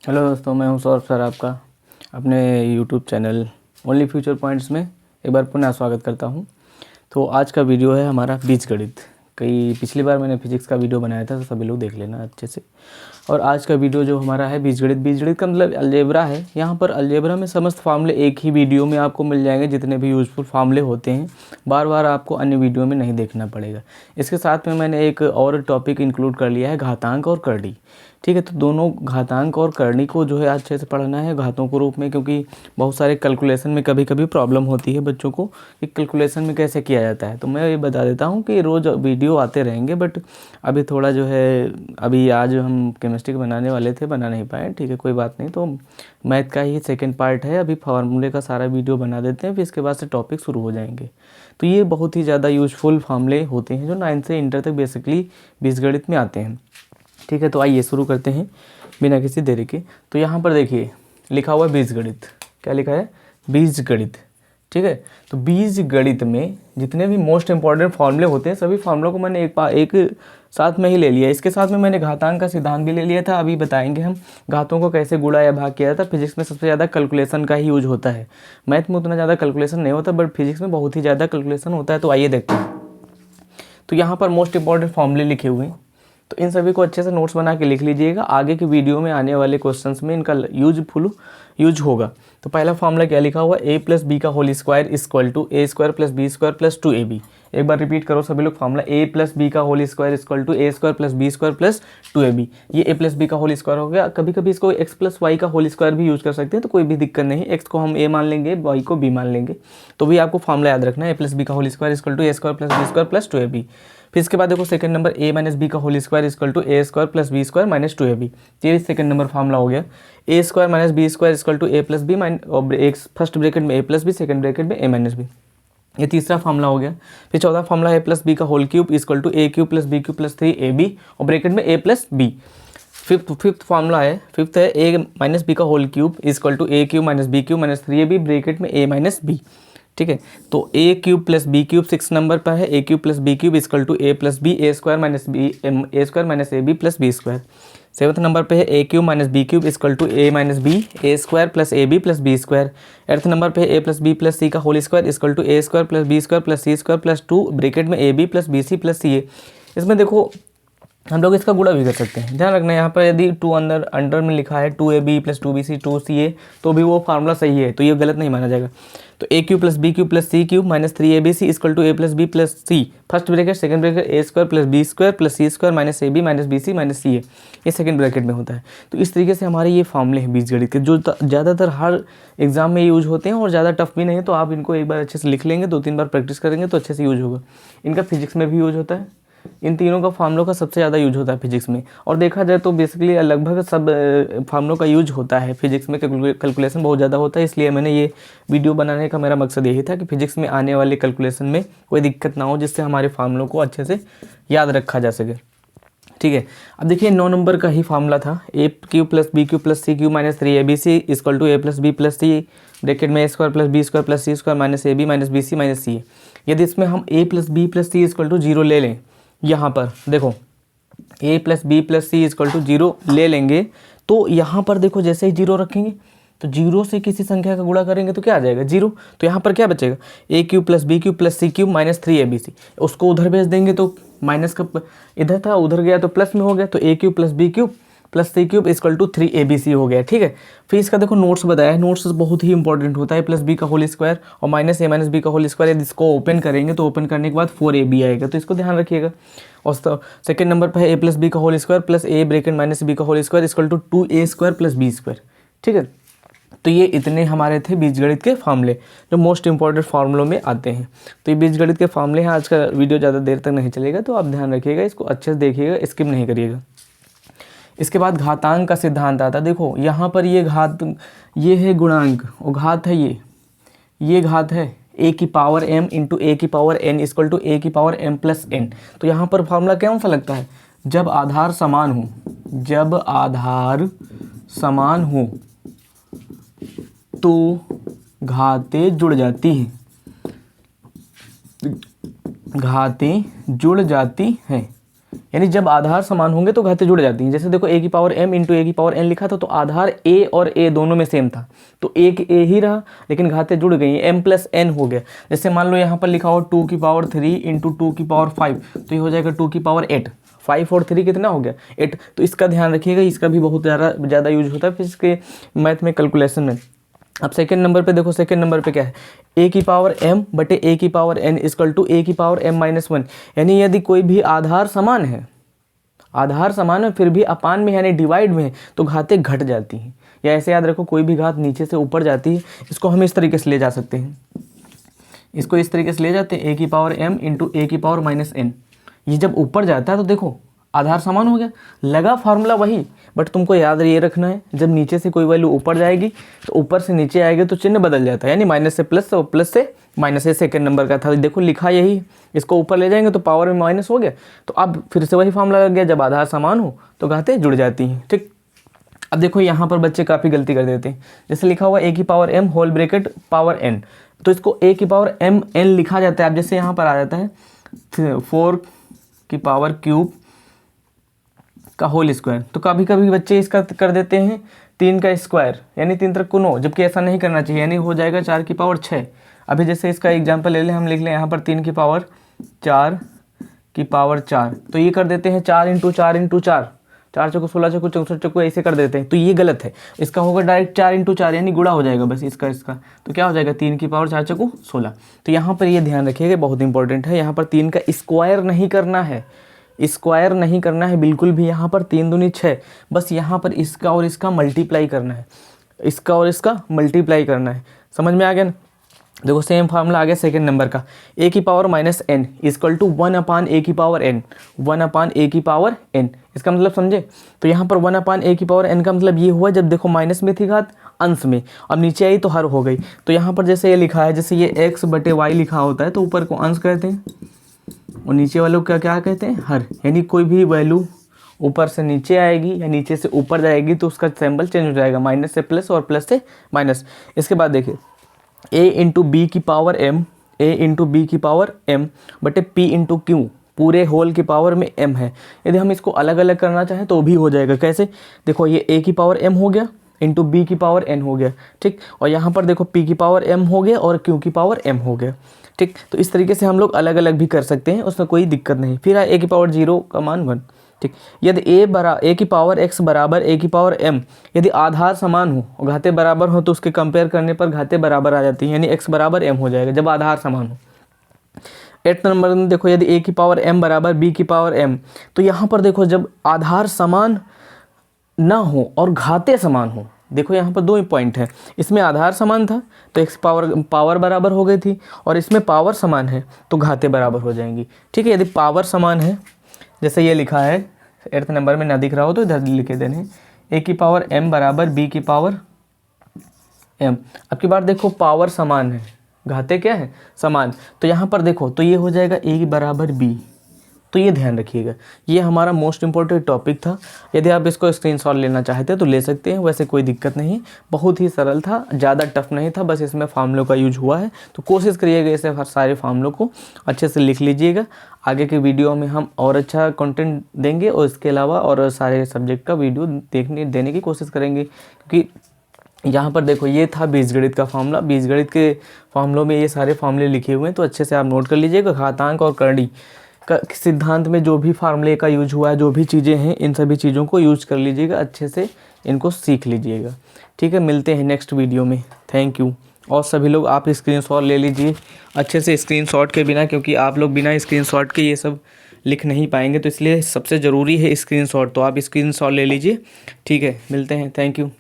Hello दोस्तों, मैं हूं सौरभ सर, आपका अपने YouTube channel only future points में एक बार पुनः स्वागत करता हूं। तो आज का वीडियो है हमारा बीजगणित। पिछली बार मैंने फिजिक्स का वीडियो बनाया था, तो सभी लोग देख लेना अच्छे से। और आज का वीडियो जो हमारा है बीजगणित का मतलब अलजेब्रा है। यहाँ पर अलजेब्रा में समस्त फार्मूले एक ही वीडियो में आपको मिल जाएंगे। जितने भी यूजफुल फार्मूले होते हैं बार बार आपको अन्य वीडियो में नहीं देखना पड़ेगा। इसके साथ में मैंने एक और टॉपिक इंक्लूड कर लिया है, घातांक और करड़ी। ठीक है, तो दोनों घातांक और करणी को जो है अच्छे से पढ़ना है घातों के रूप में, क्योंकि बहुत सारे कैलकुलेशन में कभी कभी प्रॉब्लम होती है बच्चों को कि कैलकुलेशन में कैसे किया जाता है। तो मैं ये बता देता हूँ कि रोज़ वीडियो आते रहेंगे, बट अभी थोड़ा जो है, अभी आज हम केमिस्ट्री बनाने वाले थे, बना नहीं पाए। ठीक है, कोई बात नहीं। तो मैथ का ही सेकेंड पार्ट है, अभी फार्मूले का सारा वीडियो बना देते हैं, फिर इसके बाद से टॉपिक शुरू हो जाएंगे। तो ये बहुत ही ज़्यादा यूजफुल फार्मूले होते हैं जो 9 से इंटर तक बेसिकली बीजगणित में आते हैं। ठीक है, तो आइए शुरू करते हैं बिना किसी देरी के। तो यहाँ पर देखिए लिखा हुआ है बीजगणित। क्या लिखा है? बीजगणित। ठीक है, तो बीजगणित में जितने भी मोस्ट इंपॉर्टेंट फार्मूले होते हैं सभी फार्मूलों को मैंने एक साथ में ही ले लिया। इसके साथ में मैंने घातांक का सिद्धांत भी ले लिया था। अभी बताएंगे हम घातों को कैसे गुणा या भाग किया जाता है। फिजिक्स में सबसे ज़्यादा कैलकुलेशन का ही यूज होता है। मैथ में उतना ज़्यादा कैलकुलेशन नहीं होता, बट फिजिक्स में बहुत ही ज़्यादा कैलकुलेशन होता है। तो आइए देखते हैं। तो यहाँ पर मोस्ट इंपॉर्टेंट फार्मूले लिखे हुए हैं, तो इन सभी को अच्छे से नोट्स बना के लिख लीजिएगा। आगे की वीडियो में आने वाले क्वेश्चंस में इनका यूज होगा। तो पहला फार्मूला क्या लिखा हुआ? a प्लस बी का whole square equal to A square plus B square plus 2ab। एक बार रिपीट करो सभी लोग फार्मूला, a प्लस बी का whole square equal to A square plus B square plus 2ab। ये a प्लस बी का whole square हो गया। कभी कभी इसको x प्लस वाई का होल स्क्वायर भी यूज कर सकते हैं, तो कोई भी दिक्कत नहीं। x को हम a मान लेंगे, y को b मान लेंगे। तो भी आपको फार्मूला याद रखना है, a प्लस बी का whole square equal to A square plus B square plus 2ab। फिर इसके बाद देखो second number, a minus B का whole square equal to A square plus B square minus 2ab। ये सेकंड नंबर फार्मूला हो गया। A square minus B square equal to A plus B एक first bracket में a plus B, second bracket में a minus B. ये तीसरा formula हो गया। फिर चौथा फार्मूला है प्लस बी का whole cube equal to A cube plus B cube plus 3ab और ब्रैकेट में a plus B. Fifth formula है, फिफ्थ है a माइनस बी का whole cube equal to A cube minus B cube minus 3ab bracket में a minus B. ठीक है, तो ए cube plus B cube 6 number पर है, ए cube plus B cube equal to A plus b a square minus a b plus B square. Seventh number पे है ए cube minus B cube equal to a minus b a square plus a b plus B square. Eighth number पे है ए plus b plus c का whole square equal to A square plus B square plus c square plus 2 bracket में a b plus b c plus c a. इसमें देखो हम लोग इसका गुणा भी कर सकते हैं। ध्यान रखना यहाँ पर यदि अंडर में लिखा है 2ab प्लस 2bc 2ca तो भी वो फार्मूला सही है, तो ये गलत नहीं माना जाएगा। तो ए cube plus B cube plus c cube minus 3abc equal to A plus b plus c first bracket, second bracket a square plus B square plus c square minus a b minus b c minus c a, ये second bracket में होता है। तो इस तरीके से हमारे ये फार्मूले हैं बीजगणित के, जो ज़्यादातर हर एग्जाम में यूज होते हैं और ज़्यादा टफ भी नहीं है। तो आप इनको एक बार अच्छे से लिख लेंगे, 2-3 बार प्रैक्टिस करेंगे तो अच्छे से यूज होगा। इनका फिजिक्स में भी यूज होता है। इन तीनों का फार्मूलों का सबसे ज़्यादा यूज होता है फिजिक्स में, और देखा जाए तो बेसिकली लगभग सब फार्मूलों का यूज होता है फिजिक्स में। कैलकुलेशन बहुत ज़्यादा होता है, इसलिए मैंने ये वीडियो बनाने का मेरा मकसद यही था कि फिजिक्स में आने वाले कैलकुलेशन में कोई दिक्कत ना हो, जिससे हमारे फार्मूलों को अच्छे से याद रखा जा सके। ठीक है, अब देखिए 9 नंबर का ही फार्मूला था, a cube plus B cube plus c cube minus 3abc equal to A plus b plus c bracket में a square plus B square plus c square minus a b minus b c minus c. यदि इसमें हम a plus b plus c equal to 0 ले लें, यहाँ पर देखो a plus b plus c equal to 0 ले लेंगे, तो यहाँ पर देखो जैसे ही 0 रखेंगे तो 0 से किसी संख्या का गुणा करेंगे तो क्या आ जाएगा? 0। तो यहाँ पर क्या बचेगा? A cube plus B cube plus c cube minus 3abc। उसको उधर भेज देंगे तो माइनस का इधर था, उधर गया तो प्लस में हो गया, तो ए cube plus B cube plus c cube equal to 3abc हो गया। ठीक है, फिर इसका देखो नोट्स बताया है। नोट्स बहुत ही इंपॉर्टेंट होता है, प्लस बी का होल स्क्वायर और माइनस ए माइनस बी का होल स्क्वायर। यदि इसको ओपन करेंगे तो ओपन करने के बाद 4ab आएगा, तो इसको ध्यान रखिएगा। और सेकंड नंबर पर है ए प्लस बी का whole square plus A bracket minus B का whole square equal to 2a square plus B square. ठीक है, तो ये इतने हमारे थे बीजगणित के फार्मूले जो मोस्ट इंपॉर्टेंट फार्मूलों में आते हैं। तो ये बीजगणित के फार्मूले हैं। आज का वीडियो ज़्यादा देर तक नहीं चलेगा, तो आप ध्यान रखिएगा, इसको अच्छे से देखिएगा, स्किप नहीं करिएगा। इसके बाद घातांक का सिद्धांत आता है। देखो यहाँ पर ये घात, ये है गुणांक और घात है ये घात है a की पावर m इंटू ए की पावर n इक्वल टू ए की पावर m प्लस n। तो यहाँ पर फार्मूला कौन सा लगता है? जब आधार समान हो, जब आधार समान हो तो घातें जुड़ जाती हैं, घातें जुड़ जाती हैं। यानी जब आधार समान होंगे तो घातें जुड़ जाती हैं। जैसे देखो a की पावर m इंटू a की पावर n लिखा था, तो आधार a और a दोनों में सेम था, तो एक a ही रहा, लेकिन घातें जुड़ गई, m प्लस n हो गया। जैसे मान लो यहाँ पर लिखा हो 2 की पावर 3 इंटू 2 की पावर 5, तो ये हो जाएगा 2 की पावर 8। 5 और 3 कितना हो गया 8। तो इसका ध्यान रखिएगा, इसका भी बहुत ज़्यादा यूज होता है फिजिक्स के मैथ में, कैलकुलेशन में। अब सेकंड नंबर पे देखो, सेकंड नंबर पे क्या है, a की पावर m बटे a की power n equal to a की पावर m माइनस 1। यानी यदि कोई भी आधार समान है, आधार समान है फिर भी अपान में यानी डिवाइड में है, तो घातें घट जाती हैं। या ऐसे याद रखो, कोई भी घात नीचे से ऊपर जाती है, इसको हम इस तरीके से ले जा सकते हैं, इसको इस तरीके से ले जाते हैं, a की पावर m इंटू a की पावर माइनस n। ये जब ऊपर जाता है तो देखो आधार समान हो गया, लगा फार्मूला वही, बट तुमको याद ये रखना है, जब नीचे से कोई वैल्यू ऊपर जाएगी तो ऊपर से नीचे आएगी तो चिन्ह बदल जाता है, यानी माइनस से प्लस और प्लस से माइनस। ये सेकंड नंबर का था, देखो लिखा यही, इसको ऊपर ले जाएंगे तो पावर में माइनस हो गया, तो अब फिर से वही फार्मूला लग गया, जब आधार समान हो तो घातें जुड़ जाती हैं। ठीक, अब देखो यहाँ पर बच्चे काफ़ी गलती कर देते हैं, जैसे लिखा हुआ a की power m whole bracket power n, तो इसको a की पावर m n लिखा जाता है। अब जैसे यहाँ पर आ जाता है 4 की पावर क्यूब का होल स्क्वायर, तो कभी कभी बच्चे इसका कर देते हैं 3 का स्क्वायर, यानी 3 तक को 9, जबकि ऐसा नहीं करना चाहिए, यानी हो जाएगा 4 की पावर 6। अभी जैसे इसका एग्जांपल ले लें, हम लिख लें यहाँ पर 3 की पावर 4 की पावर 4, तो ये कर देते हैं 4 इंटू 4 इंटू 4, 4 चौको 16 चौको 64 चौको, ऐसे कर देते हैं, तो ये गलत है। इसका होगा डायरेक्ट 4 इंटू 4, यानी गुणा हो जाएगा बस इसका, तो क्या हो जाएगा 3 की पावर 4 चौको 16। तो यहाँ पर ये ध्यान रखिएगा, बहुत इंपॉर्टेंट है, यहाँ पर 3 का स्क्वायर नहीं करना है, स्क्वायर नहीं करना है बिल्कुल भी। यहाँ पर 3 दूनी 6, बस यहाँ पर इसका और इसका मल्टीप्लाई करना है, इसका और इसका मल्टीप्लाई करना है। समझ में आ गया ना? देखो सेम फार्मूला आ गया सेकंड नंबर का, a की power minus n equal to 1 upon a की पावर n, 1 अपान a की पावर n। इसका मतलब समझे? तो यहाँ पर 1 अपान a की पावर n का मतलब ये हुआ, जब देखो माइनस में थी घात, अंश में, अब नीचे आई तो हर हो गई। तो यहाँ पर जैसे ये लिखा है, जैसे ये x बटे y लिखा होता है, तो ऊपर को अंश कहते हैं और नीचे वालों को क्या कहते हैं, हर। यानी कोई भी वैल्यू ऊपर से नीचे आएगी या नीचे से ऊपर जाएगी तो उसका सिंबल चेंज हो जाएगा, माइनस से प्लस और प्लस से माइनस। इसके बाद देखिए a इंटू बी की power m, a into B की पावर m बटे p इंटू क्यू, पूरे होल की पावर में m है। यदि हम इसको अलग अलग करना चाहें तो भी हो जाएगा। कैसे? देखो ये a की पावर m हो गया इंटू बी की पावर n हो गया, ठीक, और यहाँ पर देखो p की पावर m हो गया और q की पावर m हो गया, ठीक। तो इस तरीके से हम लोग अलग अलग भी कर सकते हैं, उसमें कोई दिक्कत नहीं। फिर a की पावर 0 का मान 1, ठीक। यदि a की पावर x बराबर a की पावर m, यदि आधार समान हो और घातें बराबर हो तो उसके कंपेयर करने पर घातें बराबर आ जाती हैं, यानी x बराबर m हो जाएगा जब आधार समान हो। 8 नंबर में देखो, यदि a की पावर m बराबर b की पावर m, तो यहाँ पर देखो जब आधार समान ना हो और घातें समान हो, देखो यहाँ पर 2 पॉइंट है, इसमें आधार समान था तो x पावर बराबर हो गई थी, और इसमें पावर समान है तो घातें बराबर हो जाएंगी, ठीक है। यदि पावर समान है, जैसे ये लिखा है 8 नंबर में, ना दिख रहा हो तो इधर लिखे देने, a की पावर m बराबर b की पावर m। अब की बार देखो पावर समान है, घातें क्या है, समान, तो यहाँ पर देखो तो ये हो जाएगा a बराबर b, तो ये ध्यान रखिएगा, ये हमारा मोस्ट इंपॉर्टेंट टॉपिक था। यदि आप इसको स्क्रीनशॉट लेना चाहते हैं तो ले सकते हैं, वैसे कोई दिक्कत नहीं, बहुत ही सरल था, ज़्यादा टफ नहीं था, बस इसमें फार्मूलों का यूज हुआ है। तो कोशिश करिएगा इसे सारे फार्मूलों को अच्छे से लिख लीजिएगा। आगे के वीडियो में हम और अच्छा कंटेंट देंगे और इसके अलावा और सारे सब्जेक्ट का वीडियो देने की कोशिश करेंगे, क्योंकि यहाँ पर देखो ये था बीजगणित का फार्मूला, बीजगणित के फार्मूलों में ये सारे फार्मूले लिखे हुए हैं, तो अच्छे से आप नोट कर लीजिएगा। घातांक और करणी का सिद्धांत में जो भी फार्मूले का यूज हुआ है, जो भी चीज़ें हैं, इन सभी चीज़ों को यूज कर लीजिएगा, अच्छे से इनको सीख लीजिएगा, ठीक है। मिलते हैं नेक्स्ट वीडियो में, थैंक यू। और सभी लोग आप स्क्रीनशॉट ले लीजिए अच्छे से, स्क्रीनशॉट के बिना, क्योंकि आप लोग बिना स्क्रीनशॉट के ये सब लिख नहीं पाएंगे, तो इसलिए सबसे ज़रूरी है स्क्रीनशॉट, तो आप स्क्रीनशॉट ले लीजिए, ठीक है। मिलते हैं, थैंक यू।